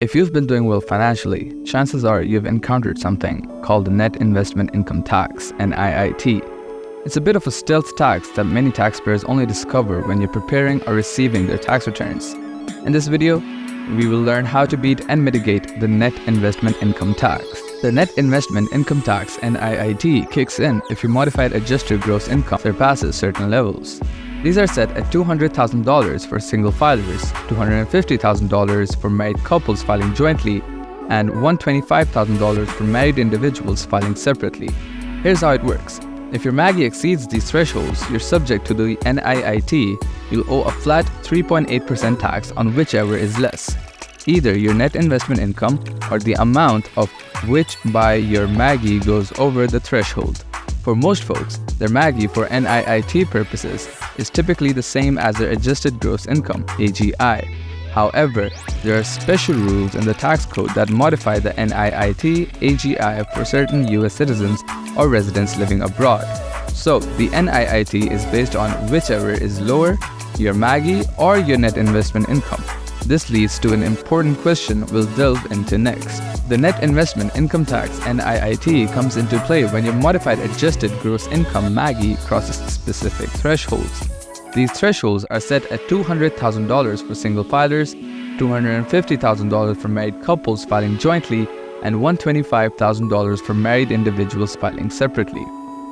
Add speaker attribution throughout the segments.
Speaker 1: If you've been doing well financially, chances are you've encountered something called the Net Investment Income Tax, NIIT. It's a bit of a stealth tax that many taxpayers only discover when you're preparing or receiving their tax returns. In this video, we will learn how to beat and mitigate the Net Investment Income Tax. The Net Investment Income Tax, NIIT, kicks in if your modified adjusted gross income surpasses certain levels. These are set at $200,000 for single filers, $250,000 for married couples filing jointly, and $125,000 for married individuals filing separately. Here's how it works. If your MAGI exceeds these thresholds, you're subject to the NIIT. You'll owe a flat 3.8% tax on whichever is less, either your net investment income or the amount of which by your MAGI goes over the threshold. For most folks, their MAGI for NIIT purposes is typically the same as their adjusted gross income, AGI. However, there are special rules in the tax code that modify the NIIT AGI for certain US citizens or residents living abroad. So, the NIIT is based on whichever is lower, your MAGI or your net investment income. This leads to an important question we'll delve into next. The Net Investment Income Tax, NIIT, comes into play when your modified adjusted gross income MAGI crosses specific thresholds. These thresholds are set at $200,000 for single filers, $250,000 for married couples filing jointly, and $125,000 for married individuals filing separately.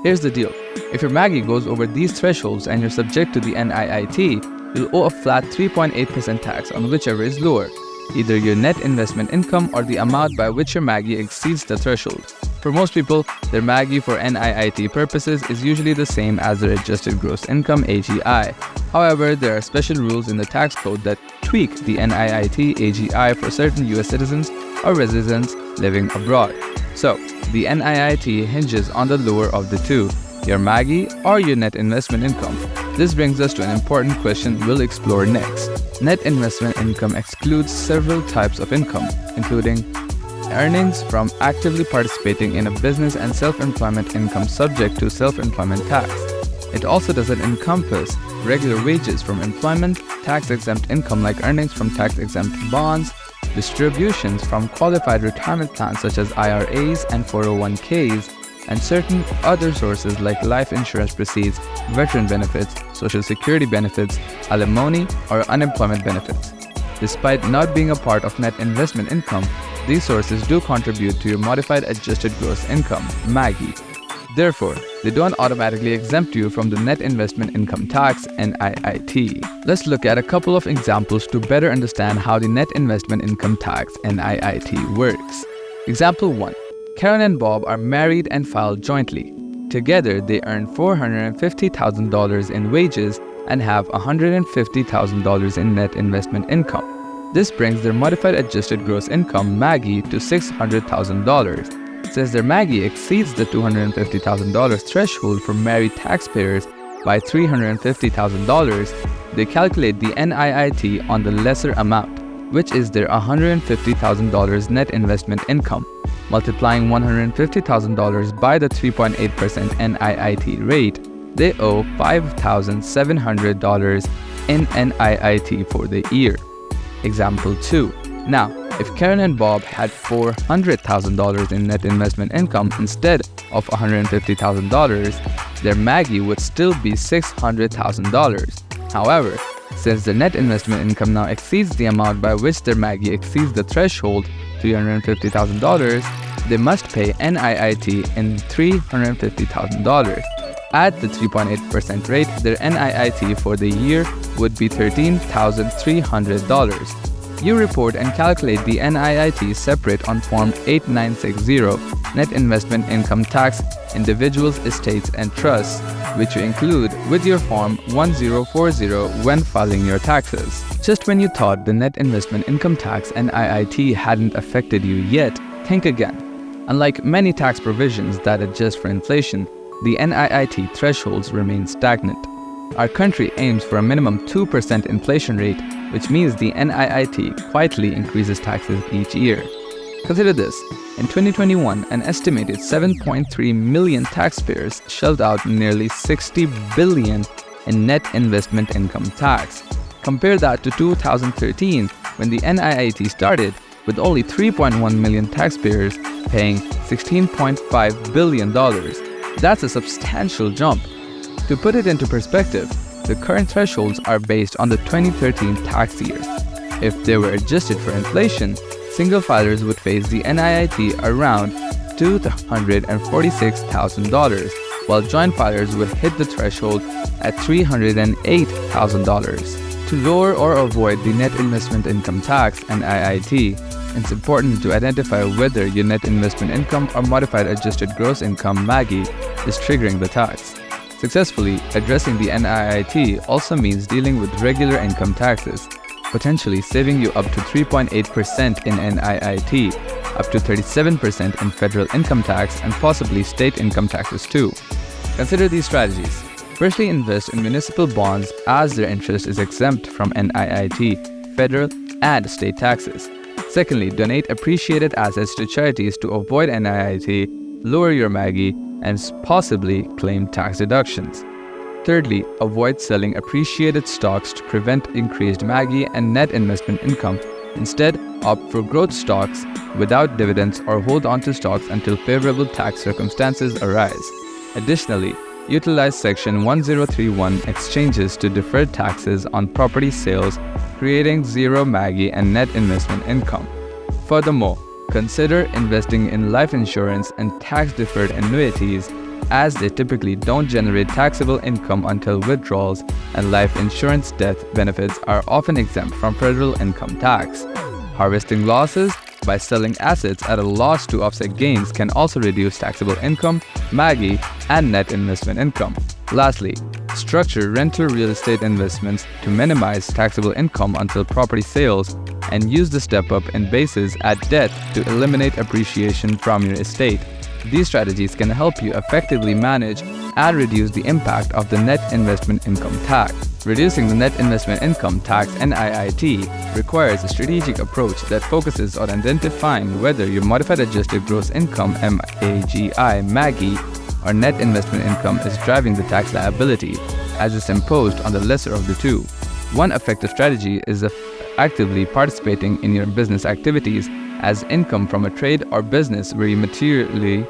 Speaker 1: Here's the deal. If your MAGI goes over these thresholds and you're subject to the NIIT, you'll owe a flat 3.8% tax on whichever is lower, either your net investment income or the amount by which your MAGI exceeds the threshold. For most people, their MAGI for NIIT purposes is usually the same as their adjusted gross income, AGI. However, there are special rules in the tax code that tweak the NIIT AGI for certain US citizens or residents living abroad. So, the NIIT hinges on the lower of the two, your MAGI or your net investment income. This brings us to an important question we'll explore next. Net investment income excludes several types of income, including earnings from actively participating in a business and self-employment income subject to self-employment tax. It also doesn't encompass regular wages from employment, tax-exempt income like earnings from tax-exempt bonds, distributions from qualified retirement plans such as IRAs and 401ks, and certain other sources like life insurance proceeds, veteran benefits, social security benefits, alimony, or unemployment benefits. Despite not being a part of net investment income, these sources do contribute to your modified adjusted gross income, MAGI. Therefore, they don't automatically exempt you from the net investment income tax, NIIT. Let's look at a couple of examples to better understand how the net investment income tax, NIIT, works. Example 1. Karen and Bob are married and filed jointly. Together, they earn $450,000 in wages and have $150,000 in net investment income. This brings their modified adjusted gross income, MAGI, to $600,000. Since their MAGI exceeds the $250,000 threshold for married taxpayers by $350,000, they calculate the NIIT on the lesser amount, which is their $150,000 net investment income. Multiplying $150,000 by the 3.8% NIIT rate, they owe $5,700 in NIIT for the year. Example 2. Now, if Karen and Bob had $400,000 in net investment income instead of $150,000, their MAGI would still be $600,000. However, since the net investment income now exceeds the amount by which their MAGI exceeds the threshold, $350,000, they must pay NIIT in $350,000. At the 3.8% rate, their NIIT for the year would be $13,300. You report and calculate the NIIT separate on Form 8960, Net Investment Income Tax, Individuals, Estates, and Trusts, which you include with your Form 1040 when filing your taxes. Just when you thought the Net Investment Income Tax, NIIT, hadn't affected you yet, think again. Unlike many tax provisions that adjust for inflation, the NIIT thresholds remain stagnant. Our country aims for a minimum 2% inflation rate, which means the NIIT quietly increases taxes each year. Consider this. In 2021, an estimated 7.3 million taxpayers shelled out nearly $60 billion in net investment income tax. Compare that to 2013, when the NIIT started, with only 3.1 million taxpayers paying $16.5 billion. That's a substantial jump. To put it into perspective, the current thresholds are based on the 2013 tax year. If they were adjusted for inflation, single filers would face the NIIT around $246,000, while joint filers would hit the threshold at $308,000. To lower or avoid the net investment income tax (NIIT), it's important to identify whether your net investment income or modified adjusted gross income (MAGI) is triggering the tax. Successfully addressing the NIIT also means dealing with regular income taxes, potentially saving you up to 3.8% in NIIT, up to 37% in federal income tax, and possibly state income taxes too. Consider these strategies. Firstly, invest in municipal bonds as their interest is exempt from NIIT, federal, and state taxes. Secondly, donate appreciated assets to charities to avoid NIIT, lower your MAGI, and possibly claim tax deductions. Thirdly, avoid selling appreciated stocks to prevent increased MAGI and net investment income. Instead, opt for growth stocks without dividends or hold on to stocks until favorable tax circumstances arise. Additionally, utilize Section 1031 exchanges to defer taxes on property sales, creating zero MAGI and net investment income. Furthermore, consider investing in life insurance and tax-deferred annuities, as they typically don't generate taxable income until withdrawals, and life insurance death benefits are often exempt from federal income tax. Harvesting losses by selling assets at a loss to offset gains can also reduce taxable income, MAGI, and net investment income. Lastly, structure rental real estate investments to minimize taxable income until property sales, and use the step-up in basis at death to eliminate appreciation from your estate. These strategies can help you effectively manage and reduce the impact of the net investment income tax. Reducing the net investment income tax (NIIT) requires a strategic approach that focuses on identifying whether your modified adjusted gross income (MAGI) or net investment income is driving the tax liability, as is imposed on the lesser of the two. One effective strategy is actively participating in your business activities, as income from a trade or business where you materially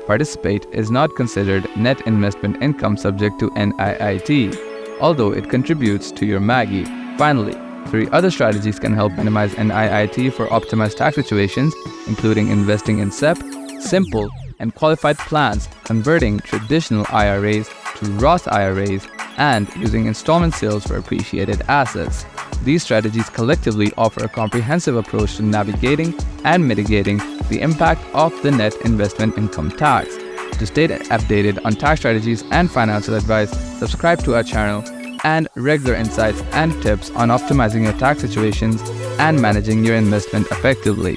Speaker 1: participate is not considered net investment income subject to NIIT, although it contributes to your MAGI. Finally, 3 other strategies can help minimize NIIT for optimized tax situations, including investing in SEP, simple and qualified plans, converting traditional IRAs to Roth IRAs, and using installment sales for appreciated assets. These strategies collectively offer a comprehensive approach to navigating and mitigating the impact of the net investment income tax. To stay updated on tax strategies and financial advice, subscribe to our channel, and regular insights and tips on optimizing your tax situations and managing your investment effectively.